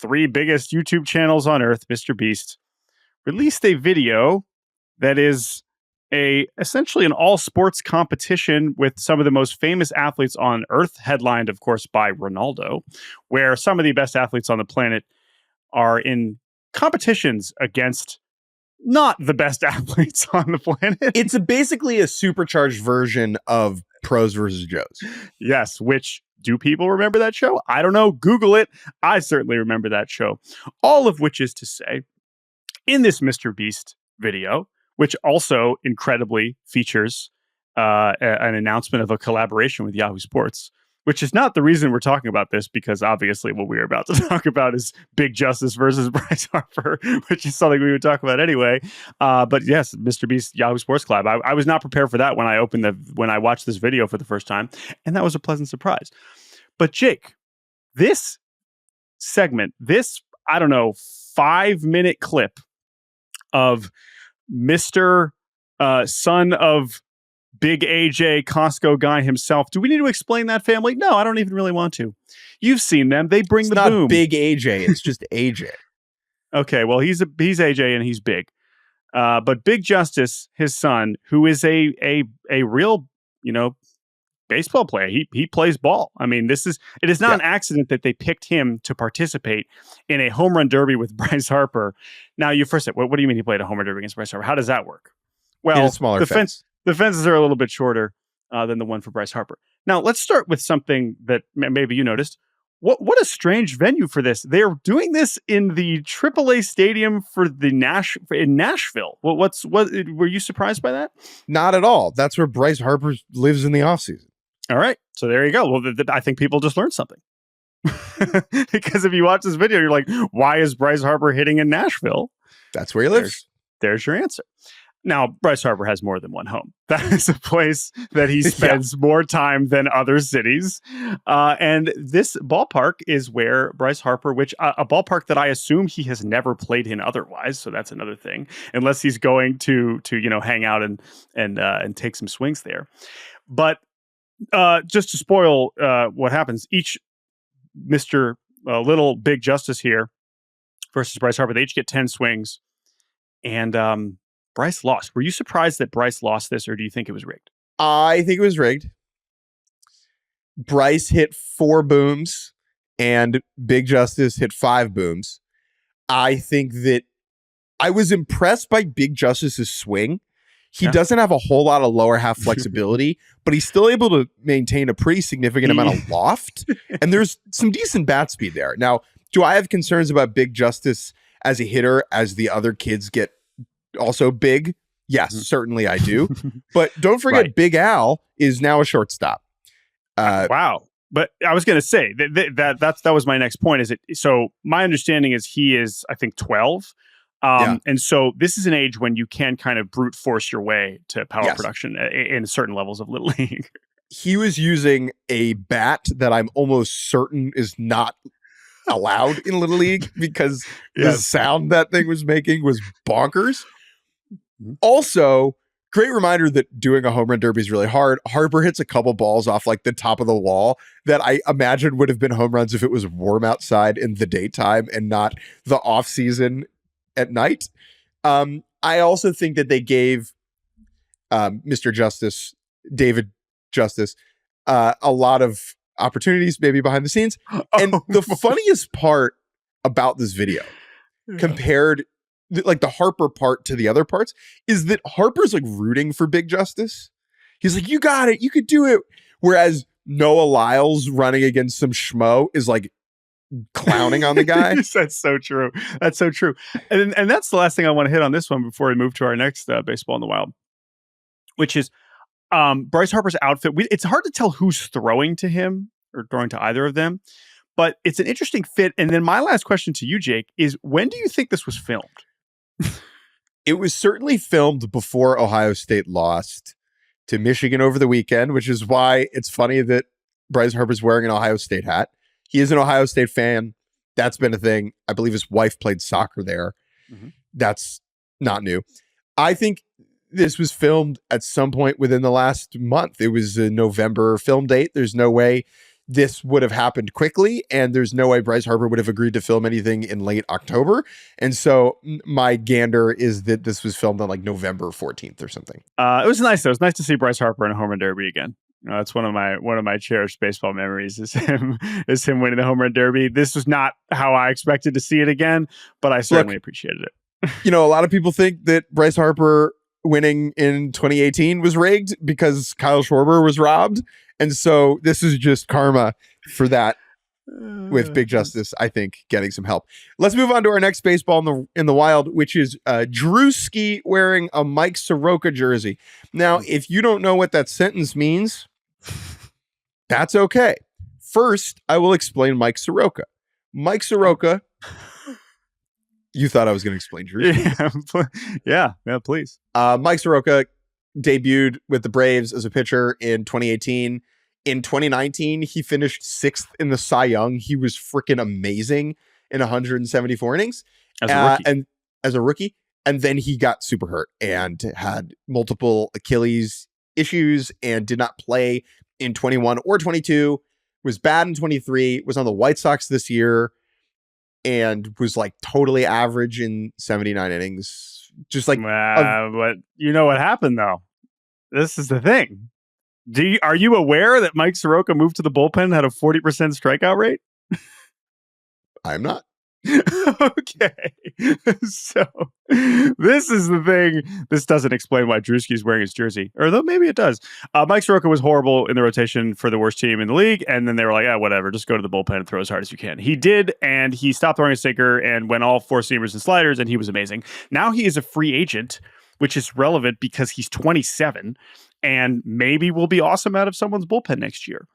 3 biggest YouTube channels on earth, MrBeast, released a video that is essentially an all sports competition with some of the most famous athletes on earth, headlined, of course, by Ronaldo, where some of the best athletes on the planet are in competitions against not the best athletes on the planet. It's basically a supercharged version of Pros versus Joes. Yes, which, do people remember that show? I don't know. Google it. I certainly remember that show. All of which is to say, in this MrBeast video, which also incredibly features an announcement of a collaboration with Yahoo Sports, which is not the reason we're talking about this, because obviously what we're about to talk about is Big Justice versus Bryce Harper, which is something we would talk about anyway. But yes, MrBeast Yahoo Sports Collab. I was not prepared for that when I watched this video for the first time, and that was a pleasant surprise. But Jake, this segment, this, I don't know, 5-minute clip of Mr. Son of Big AJ Costco guy himself. Do we need to explain that, family? No, I don't even really want to. You've seen them. They bring the boom. It's not Big AJ. It's just AJ. Okay, well, he's AJ and he's big. But Big Justice, his son, who is a real, baseball player. He plays ball. I mean, it is not an accident that they picked him to participate in a home run derby with Bryce Harper. Now, you first said, what do you mean he played a home run derby against Bryce Harper? How does that work? Well, smaller fence. The fences are a little bit shorter than the one for Bryce Harper. Now, let's start with something that maybe you noticed. What a strange venue for this. They're doing this in the AAA stadium for in Nashville. What were you surprised by that? Not at all. That's where Bryce Harper lives in the offseason. All right. So there you go. Well, I think people just learned something. Because if you watch this video, you're like, why is Bryce Harper hitting in Nashville? That's where he lives. There's your answer. Now, Bryce Harper has more than one home. That is a place that he spends more time than other cities. And this ballpark is where Bryce Harper, which a ballpark that I assume he has never played in otherwise. So that's another thing, unless he's going to hang out and take some swings there. But Just to spoil what happens, each Mr. Little Big Justice here versus Bryce Harper, they each get 10 swings. And Bryce lost. Were you surprised that Bryce lost this, or do you think it was rigged? I think it was rigged. Bryce hit 4 booms and Big Justice hit 5 booms. I think that I was impressed by Big Justice's swing. He doesn't have a whole lot of lower half flexibility, but he's still able to maintain a pretty significant amount of loft. And there's some decent bat speed there. Now, do I have concerns about Big Justice as a hitter as the other kids get also big? Yes, certainly I do. But don't forget, Big Al is now a shortstop. Wow. But I was going to say that was my next point. So my understanding is he is, I think, 12. And so this is an age when you can kind of brute force your way to power production in certain levels of Little League. He was using a bat that I'm almost certain is not allowed in Little League because the sound that thing was making was bonkers. Also, great reminder that doing a home run derby is really hard. Harper hits a couple balls off like the top of the wall that I imagine would have been home runs if it was warm outside in the daytime and not the off season at night. I also think that they gave Mr. Justice, David Justice, a lot of opportunities maybe behind the scenes. And the funniest part about this video compared like the Harper part to the other parts is that Harper's like rooting for Big Justice. He's like, you got it. You could do it. Whereas Noah Lyles running against some schmo is like clowning on the guy. That's so true. That's so true. And that's the last thing I want to hit on this one before we move to our next Baseball in the Wild, which is Bryce Harper's outfit. It's hard to tell who's throwing to him or throwing to either of them, but it's an interesting fit. And then my last question to you, Jake, is when do you think this was filmed? It was certainly filmed before Ohio State lost to Michigan over the weekend, which is why it's funny that Bryce Harper's wearing an Ohio State hat. He is an Ohio State fan. That's been a thing. I believe his wife played soccer there. That's not new. I think this was filmed at some point within the last month. It was a November film date. There's no way this would have happened quickly, and there's no way Bryce Harper would have agreed to film anything in late October. And so my gander is that this was filmed on like November 14th or something. It was nice though. It was nice to see Bryce Harper in a home run derby again. That's one of my cherished baseball memories is him winning the home run derby. This was not how I expected to see it again, but I certainly appreciated it. You know, a lot of people think that Bryce Harper winning in 2018 was rigged because Kyle Schwarber was robbed. And so this is just karma for that with Big Justice, I think, getting some help. Let's move on to our next baseball in the wild, which is Druski wearing a Mike Soroka jersey. Now, if you don't know what that sentence means, that's okay. First, I will explain Mike Soroka. Mike Soroka, you thought I was going to explain Druski. Yeah, please. Mike Soroka debuted with the Braves as a pitcher in 2018. In 2019, he finished 6th in the Cy Young. He was freaking amazing in 174 innings as a rookie. And then he got super hurt and had multiple Achilles issues and did not play in 21 or 22, was bad in 23, was on the White Sox this year, and was like totally average in 79 innings. Just like, but you know what happened though? This is the thing. Are you aware that Mike Soroka moved to the bullpen, had a 40% strikeout rate? I'm not. Okay. So this is the thing. This doesn't explain why Druski's wearing his jersey, or though maybe it does. Mike Soroka was horrible in the rotation for the worst team in the league, and then they were like, whatever, just go to the bullpen and throw as hard as you can. He did, and he stopped throwing a sinker and went all 4-seamers and sliders, and he was amazing. Now he is a free agent, which is relevant because he's 27 and maybe will be awesome out of someone's bullpen next year.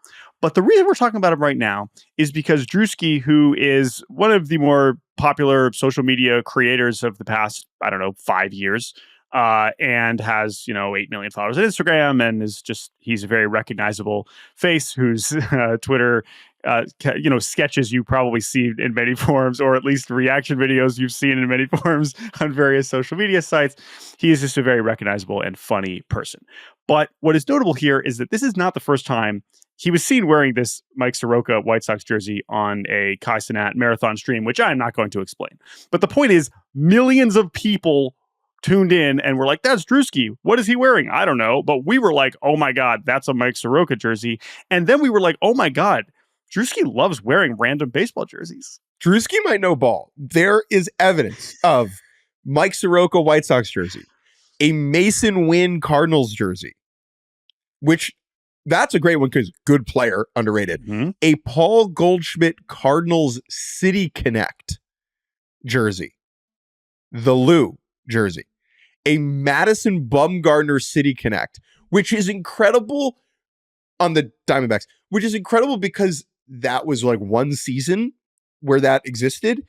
But the reason we're talking about him right now is because Druski, who is one of the more popular social media creators of the past, 5 years, and has 8 million followers on Instagram, and he's a very recognizable face whose Twitter sketches you probably see in many forms, or at least reaction videos you've seen in many forms on various social media sites. He is just a very recognizable and funny person. But what is notable here is that this is not the first time he was seen wearing this Mike Soroka White Sox jersey on a Kai Cenat marathon stream, which I'm not going to explain. But the point is, millions of people tuned in and were like, that's Druski. What is he wearing? I don't know. But we were like, oh my God, that's a Mike Soroka jersey. And then we were like, oh my God, Druski loves wearing random baseball jerseys. Druski might know ball. There is evidence of Mike Soroka White Sox jersey, a Mason Wynn Cardinals jersey, which that's a great one because good player, underrated. Mm-hmm. A Paul Goldschmidt Cardinals City Connect jersey, the Lou jersey, a Madison Bumgarner City Connect, which is incredible on the Diamondbacks, which is incredible because that was like one season where that existed.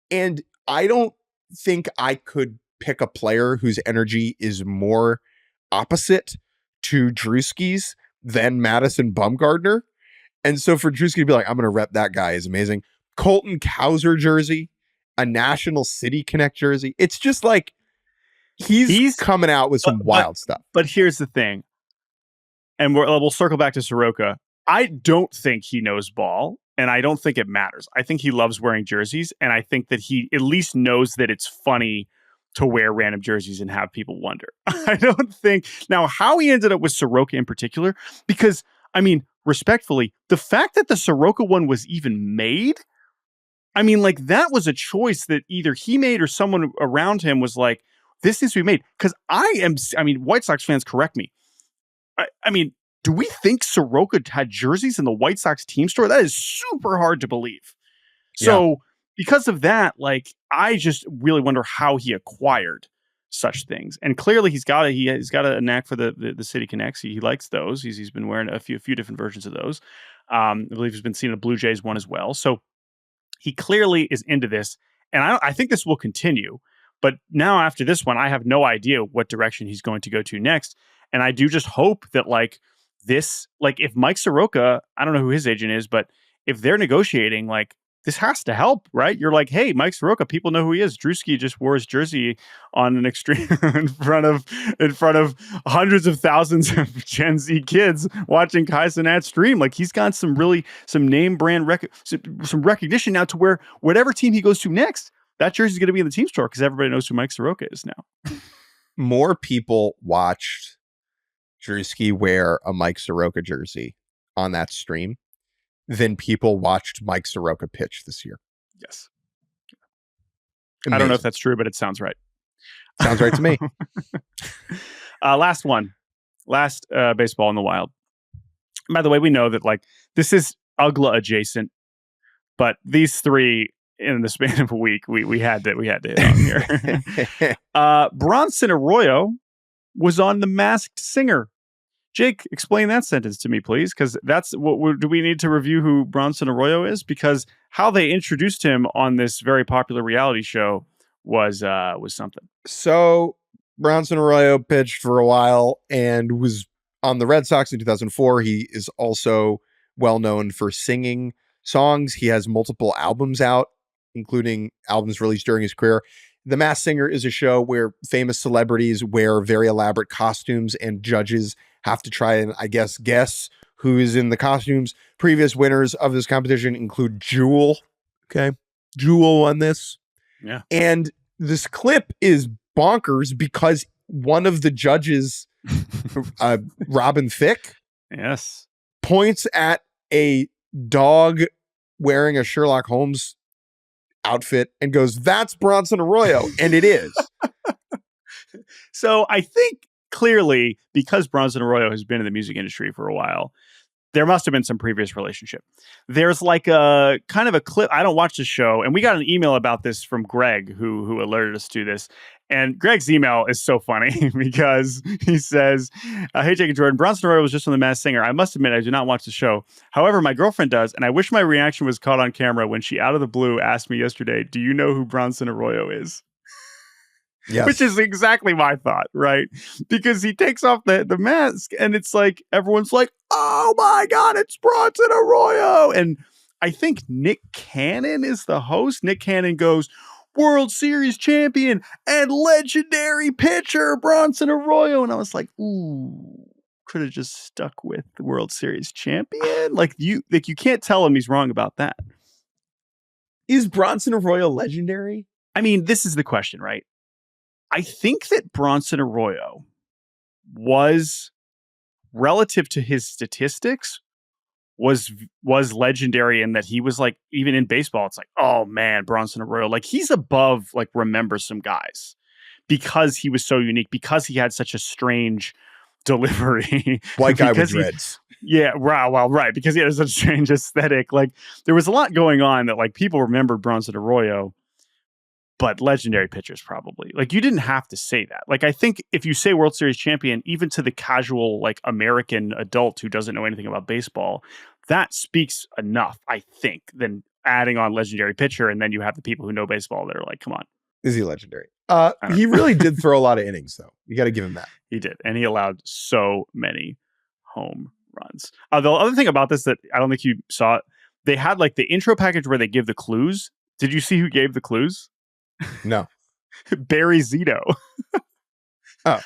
And I don't think I could pick a player whose energy is more opposite to Druski's than Madison Bumgarner. And so for Druski to be like, I'm going to rep that guy is amazing. Colton Cowser jersey, a National City Connect jersey. It's just like he's coming out with some wild stuff. But here's the thing. And we'll circle back to Soroka. I don't think he knows ball, and I don't think it matters. I think he loves wearing jerseys, and I think that he at least knows that it's funny to wear random jerseys and have people wonder. I don't think... Now, how he ended up with Soroka in particular, because, I mean, respectfully, the fact that the Soroka one was even made, I mean, like, that was a choice that either he made or someone around him was like, this needs to be made. Because White Sox fans, correct me. I mean, do we think Soroka had jerseys in the White Sox team store? That is super hard to believe. So because of that, like, I just really wonder how he acquired such things. And clearly he's got a knack for the City Connects. He likes those. He's been wearing a few different versions of those. I believe he's been seeing a Blue Jays one as well. So he clearly is into this. And I think this will continue. But now after this one, I have no idea what direction he's going to go to next. And I do just hope that if Mike Soroka, I don't know who his agent is, but if they're negotiating, like, this has to help, right? You're like, hey, Mike Soroka, people know who he is. Druski just wore his jersey on an extreme in front of hundreds of thousands of Gen Z kids watching Kai Cenat stream. Like, he's got some name brand some recognition now to where whatever team he goes to next, that jersey's going to be in the team store because everybody knows who Mike Soroka is now. More people watched Druski wear a Mike Soroka jersey on that stream than people watched Mike Soroka pitch this year. Yes. Amazing. I don't know if that's true, but it sounds right. Sounds right to me. Last baseball in the wild. By the way, we know that like this is UGLA adjacent, but these three in the span of a week, we had to hit on here. Branson Arroyo was on The Masked Singer. Jake, explain that sentence to me, please, because that's what do we need to review who Branson Arroyo is? Because how they introduced him on this very popular reality show was something. So Branson Arroyo pitched for a while and was on the Red Sox in 2004. He is also well known for singing songs. He has multiple albums out, including albums released during his career. The Masked Singer is a show where famous celebrities wear very elaborate costumes and judges have to try and, I guess who is in the costumes. Previous winners of this competition include Jewel. Okay. Jewel won this. Yeah. And this clip is bonkers because one of the judges, Robin Thicke, yes, points at a dog wearing a Sherlock Holmes outfit and goes, "That's Branson Arroyo." And it is. So I think clearly because Branson Arroyo has been in the music industry for a while, there must have been some previous relationship. There's like a kind of a clip. I don't watch the show. And we got an email about this from Greg, who alerted us to this. And Greg's email is so funny because he says, "Hey, Jake and Jordan, Branson Arroyo was just on The Masked Singer. I must admit, I do not watch the show. However, my girlfriend does. And I wish my reaction was caught on camera when she out of the blue asked me yesterday, 'Do you know who Branson Arroyo is?'" Yes. Which is exactly my thought, right? Because he takes off the mask and it's like everyone's like, oh my God, it's Branson Arroyo. And I think Nick Cannon is the host. Nick Cannon goes, World Series champion and legendary pitcher Branson Arroyo. And I was like, ooh, could have just stuck with the World Series champion. Like you can't tell him he's wrong about that. Is Branson Arroyo legendary? I mean, this is the question, right? I think that Branson Arroyo was, relative to his statistics, was legendary in that he was like, even in baseball, it's like, oh man, Branson Arroyo, like he's above like remember some guys because he was so unique, because he had such a strange delivery. White guy with dreads. Yeah, well, right, because he had such a strange aesthetic. Like there was a lot going on that like people remembered Branson Arroyo, but legendary pitchers probably. Like you didn't have to say that. Like I think if you say World Series champion, even to the casual like American adult who doesn't know anything about baseball, that speaks enough, I think, than adding on legendary pitcher, and then you have the people who know baseball that are like, come on. Is he legendary? He really did throw a lot of innings, though. You got to give him that. He did, and he allowed so many home runs. The other thing about this that I don't think you saw, they had like the intro package where they give the clues. Did you see who gave the clues? No. Barry Zito. Oh.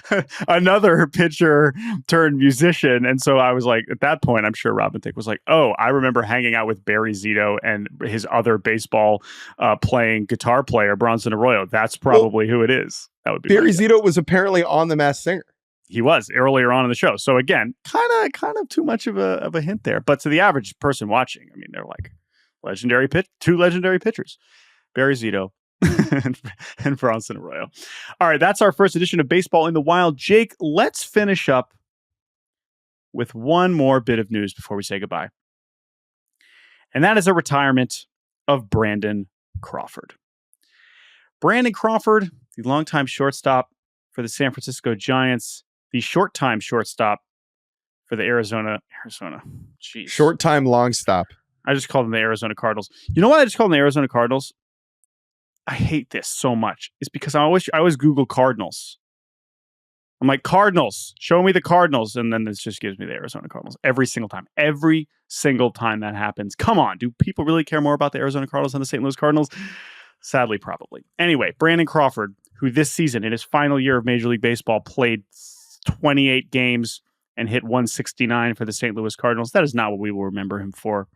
Another pitcher turned musician. And so I was like, at that point, I'm sure Robin Thicke was like, oh, I remember hanging out with Barry Zito and his other baseball playing guitar player, Branson Arroyo. That's probably who it is. That would be Barry Zito was apparently on The Masked Singer. He was earlier on in the show. So again, kind of too much of a hint there. But to the average person watching, I mean, they're like two legendary pitchers, Barry Zito and Branson Arroyo. All right, that's our first edition of Baseball in the Wild. Jake, let's finish up with one more bit of news before we say goodbye. And that is a retirement of Brandon Crawford. Brandon Crawford, the longtime shortstop for the San Francisco Giants, the short-time shortstop for the Arizona. Jeez. Short-time long stop. I just called them the Arizona Cardinals. You know why I just called them the Arizona Cardinals? I hate this so much. It's because I always Google Cardinals. I'm like, Cardinals, show me the Cardinals. And then this just gives me the Arizona Cardinals every single time. Every single time that happens. Come on. Do people really care more about the Arizona Cardinals than the St. Louis Cardinals? Sadly, probably. Anyway, Brandon Crawford, who this season, in his final year of Major League Baseball, played 28 games and hit 169 for the St. Louis Cardinals. That is not what we will remember him for.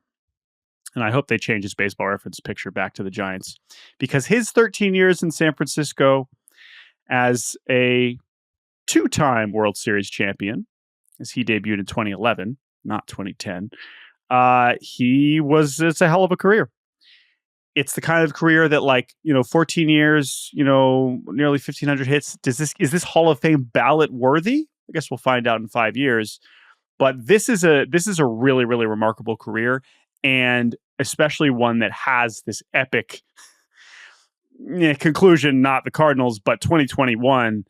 And I hope they change his Baseball Reference picture back to the Giants, because his 13 years in San Francisco as a two-time World Series champion, as he debuted in 2011, not 2010, it's a hell of a career. It's the kind of career that 14 years, nearly 1,500 hits. Is this Hall of Fame ballot worthy? I guess we'll find out in 5 years. But this is a really, really remarkable career. And especially one that has this epic conclusion, not the Cardinals, but 2021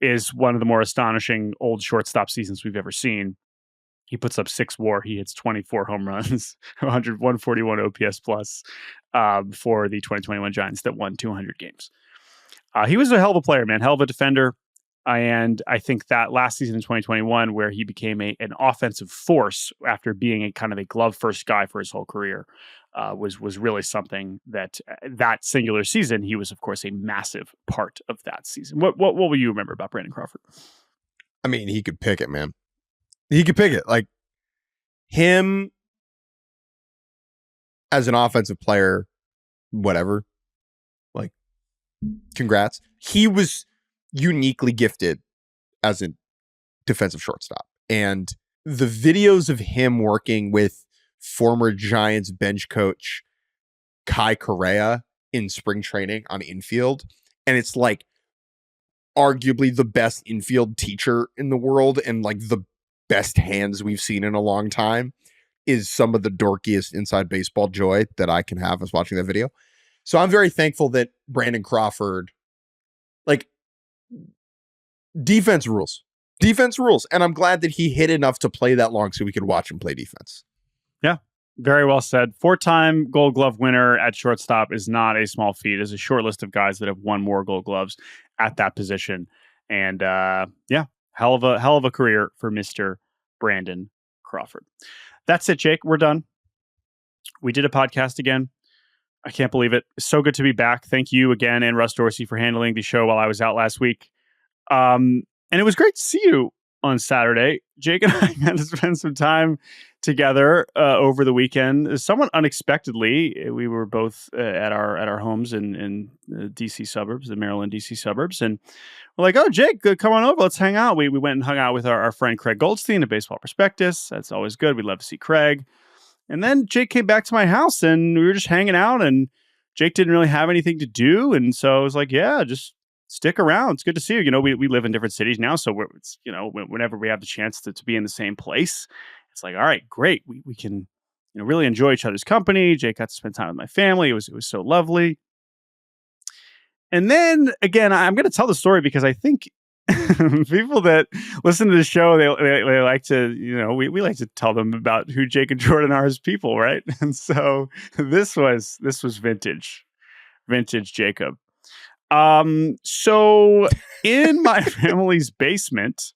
is one of the more astonishing old shortstop seasons we've ever seen. He puts up 6 WAR. He hits 24 home runs, 141 OPS plus for the 2021 Giants that won 200 games. He was a hell of a player, man, hell of a defender. And I think that last season in 2021, where he became an offensive force after being a kind of a glove first guy for his whole career, was really something that singular season, he was, of course, a massive part of that season. What will you remember about Brandon Crawford? I mean, he could pick it, man. He could pick it. Like, him as an offensive player, whatever, like, congrats. He was uniquely gifted as a defensive shortstop. And the videos of him working with former Giants bench coach Kai Correa in spring training on infield, and it's like arguably the best infield teacher in the world and like the best hands we've seen in a long time, is some of the dorkiest inside baseball joy that I can have as watching that video. So I'm very thankful that Brandon Crawford, like, defense rules. And I'm glad that he hit enough to play that long so we could watch him play defense. Yeah, very well said. 4-time Gold Glove winner at shortstop is not a small feat. There's a short list of guys that have won more Gold Gloves. at that position. And hell of a career for Mr. Brandon Crawford. That's it, Jake. We're done. We did a podcast again. I can't believe it. It's so good to be back. Thank you again, and Russ Dorsey, for handling the show while I was out last week. And it was great to see you on Saturday. Jake and I got to spend some time together over the weekend. Somewhat unexpectedly, we were both at our homes in the DC suburbs, the Maryland DC suburbs, and we're like, "Oh, Jake, come on over. Let's hang out." We went and hung out with our friend Craig Goldstein of Baseball Prospectus. That's always good. We'd love to see Craig. And then Jake came back to my house, and we were just hanging out, and Jake didn't really have anything to do, and so I was like, "Yeah, just stick around. It's good to see you." You know, we live in different cities now, so whenever we have the chance to be in the same place, it's like, all right, great. We can really enjoy each other's company. Jake got to spend time with my family. It was so lovely. And then again, I'm going to tell the story because I think people that listen to the show, they like to, we like to tell them about who Jake and Jordan are as people, right? And so this was vintage Jacob. So in my family's basement,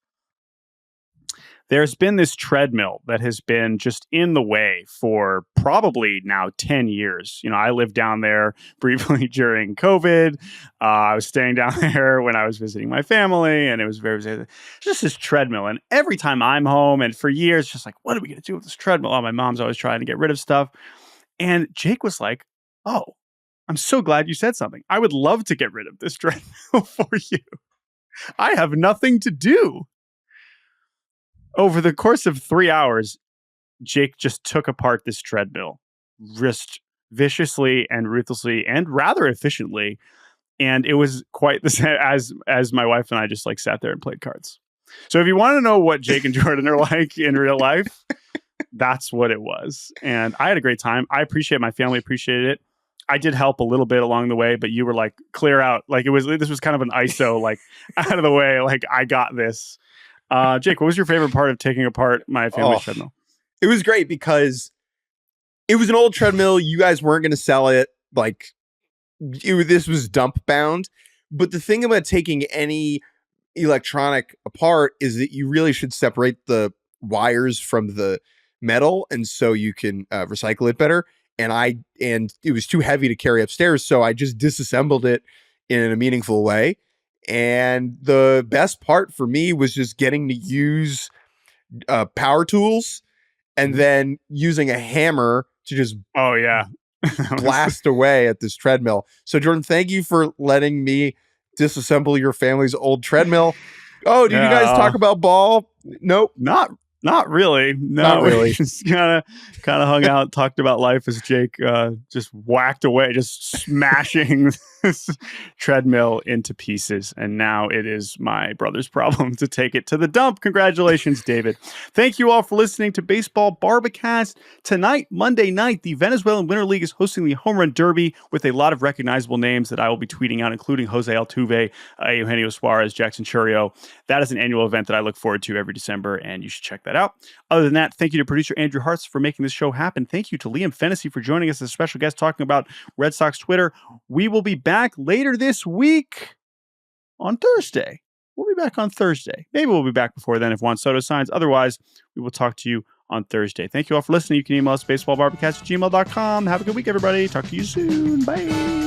there's been this treadmill that has been just in the way for probably now 10 years. I lived down there briefly during COVID. I was staying down there when I was visiting my family, and it was just this treadmill. And every time I'm home, and for years, just like, what are we going to do with this treadmill? Oh, my mom's always trying to get rid of stuff. And Jake was like, "Oh, I'm so glad you said something. I would love to get rid of this treadmill for you. I have nothing to do." Over the course of 3 hours, Jake just took apart this treadmill, just viciously and ruthlessly and rather efficiently. And it was quite the same as my wife and I just like sat there and played cards. So if you want to know what Jake and Jordan are like in real life, that's what it was. And I had a great time. I appreciate my family appreciated it. I did help a little bit along the way, but you were like, clear out. Like this was kind of an ISO, like out of the way. Like, I got this. Jake, what was your favorite part of taking apart my family treadmill? It was great because it was an old treadmill. You guys weren't going to sell it. Like, this was dump bound. But the thing about taking any electronic apart is that you really should separate the wires from the metal, and so you can recycle it better. And it was too heavy to carry upstairs, so I just disassembled it in a meaningful way. And the best part for me was just getting to use power tools and then using a hammer to just blast away at this treadmill. So Jordan, thank you for letting me disassemble your family's old treadmill. Oh, did you guys talk about ball? Nope. Not really. No, not really. We just kind of hung out, talked about life as Jake just whacked away, just smashing this treadmill into pieces. And now it is my brother's problem to take it to the dump. Congratulations, David. Thank you all for listening to Baseball Barbacast. Tonight, Monday night, the Venezuelan Winter League is hosting the Home Run Derby with a lot of recognizable names that I will be tweeting out, including Jose Altuve, Eugenio Suarez, Jackson Chourio. That is an annual event that I look forward to every December, and you should check that out. Other than that, thank you to producer Andrew Hartz for making this show happen. Thank you to Liam Fennessy for joining us as a special guest talking about Red Sox Twitter. We will be back later this week on Thursday. We'll be back on Thursday. Maybe we'll be back before then if Juan Soto signs. Otherwise, we will talk to you on Thursday. Thank you all for listening. You can email us baseballbarbacast@gmail.com. Have a good week, everybody. Talk to you soon. Bye.